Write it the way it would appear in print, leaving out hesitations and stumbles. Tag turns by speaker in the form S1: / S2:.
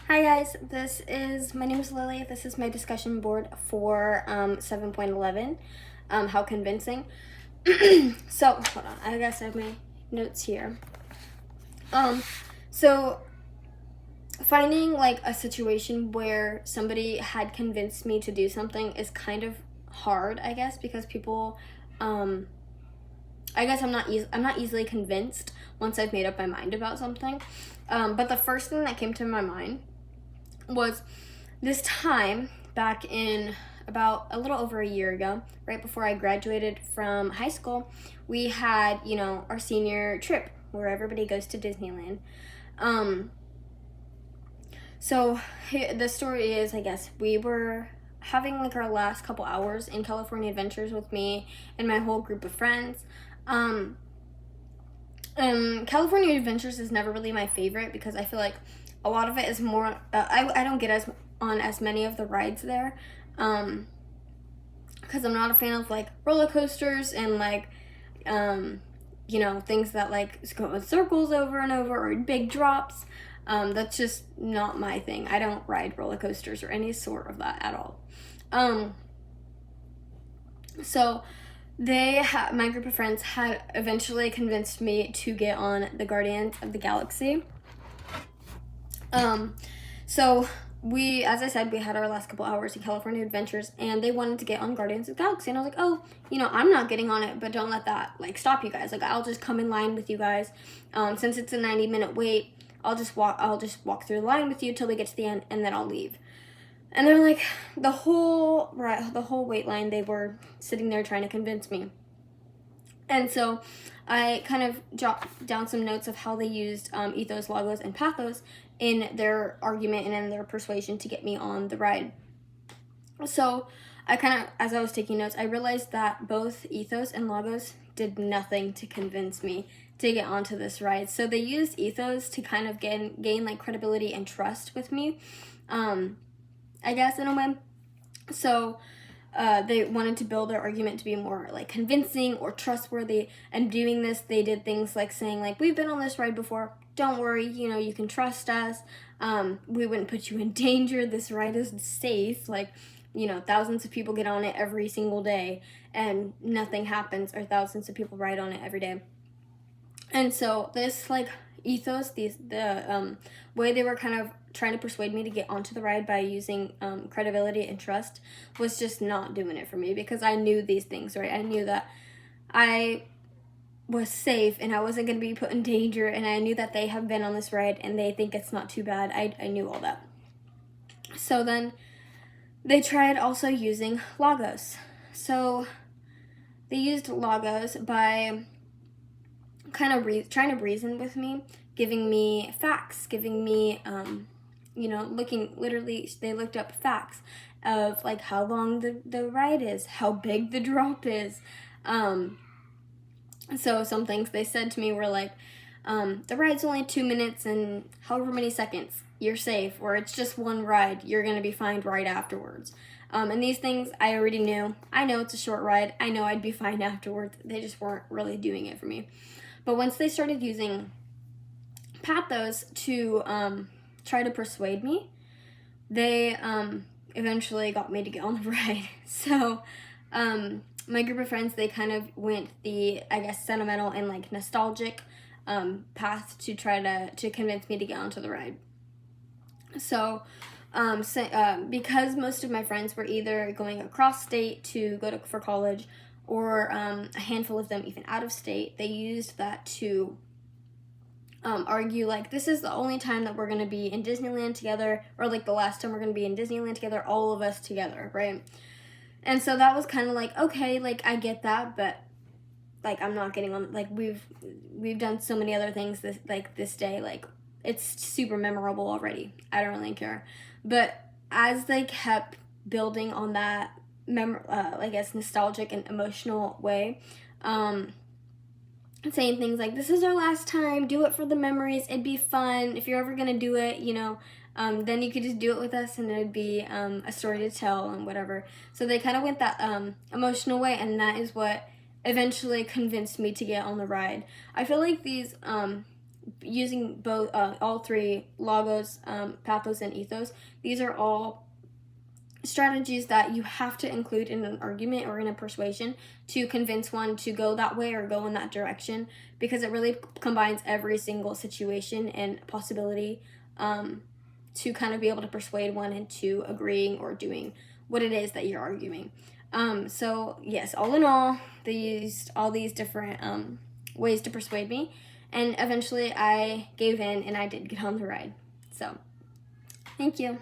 S1: Hi guys, my name is Lily. This is my discussion board for 7.11, how convincing. So, hold on, I guess I have my notes here. So finding like a situation where somebody had convinced me to do something is kind of hard, I guess, because people, I guess I'm not easily convinced once I've made up my mind about something. But the first thing that came to my mind was this time back in about a little over a year ago, right before I graduated from high school. We had, our senior trip where everybody goes to Disneyland. So the story is, I guess, we were having like our last couple hours in California Adventures with me and my whole group of friends. California Adventures is never really my favorite because I feel like a lot of it is more. I don't get as many of the rides there, because I'm not a fan of like roller coasters and like, things that like go in circles over and over or big drops. That's just not my thing. I don't ride roller coasters or any sort of that at all. So my group of friends had eventually convinced me to get on the Guardians of the Galaxy. So as I said, we had our last couple hours in California Adventures, and they wanted to get on Guardians of the Galaxy, and I was like, oh, I'm not getting on it, but don't let that like stop you guys. Like, I'll just come in line with you guys. Since it's a 90-minute wait, I'll just walk through the line with you till we get to the end, and then I'll leave. And they're like, the whole wait line, they were sitting there trying to convince me. And so I kind of jotted down some notes of how they used ethos, logos, and pathos in their argument and in their persuasion to get me on the ride. So I kind of, as I was taking notes, I realized that both ethos and logos did nothing to convince me to get onto this ride. So they used ethos to kind of gain like credibility and trust with me, I guess, in a way. So they wanted to build their argument to be more like convincing or trustworthy, and doing this, they did things like saying like, we've been on this ride before, don't worry, you can trust us, we wouldn't put you in danger, this ride is safe, like, thousands of people get on it every single day and nothing happens, or thousands of people ride on it every day. And so this like ethos, the way they were kind of trying to persuade me to get onto the ride by using credibility and trust was just not doing it for me, because I knew these things, right? I knew that I was safe and I wasn't going to be put in danger, and I knew that they have been on this ride and they think it's not too bad. I knew all that. So then they tried also using logos. So they used logos by kind of trying to reason with me, giving me facts, giving me they looked up facts of like how long the ride is, how big the drop is. So some things they said to me were like, the ride's only 2 minutes and however many seconds, you're safe, or it's just one ride, you're gonna be fined right afterwards. And these things I already knew. I know it's a short ride, I know I'd be fined afterwards. They just weren't really doing it for me. But once they started using pathos to try to persuade me, they eventually got me to get on the ride. So my group of friends, they kind of went the, I guess, sentimental and like nostalgic path to try to convince me to get onto the ride. So because most of my friends were either going across state to go for college, or a handful of them even out of state, they used that to argue like, this is the only time that we're going to be in Disneyland together, or like the last time we're going to be in Disneyland together, all of us together, right? And so that was kind of like, okay, like I get that, but like I'm not getting on, like we've done so many other things this day, like it's super memorable already, I don't really care. But as they kept building on that I guess nostalgic and emotional way, saying things like, this is our last time, do it for the memories, it'd be fun, if you're ever gonna do it, then you could just do it with us and it'd be a story to tell and whatever. So they kind of went that emotional way, and that is what eventually convinced me to get on the ride. I feel like these using both all three, logos, pathos, and ethos. These are all strategies that you have to include in an argument or in a persuasion to convince one to go that way or go in that direction, because it really combines every single situation and possibility to kind of be able to persuade one into agreeing or doing what it is that you're arguing. So yes, all in all these different ways to persuade me, and eventually I gave in and I did get on the ride. So thank you.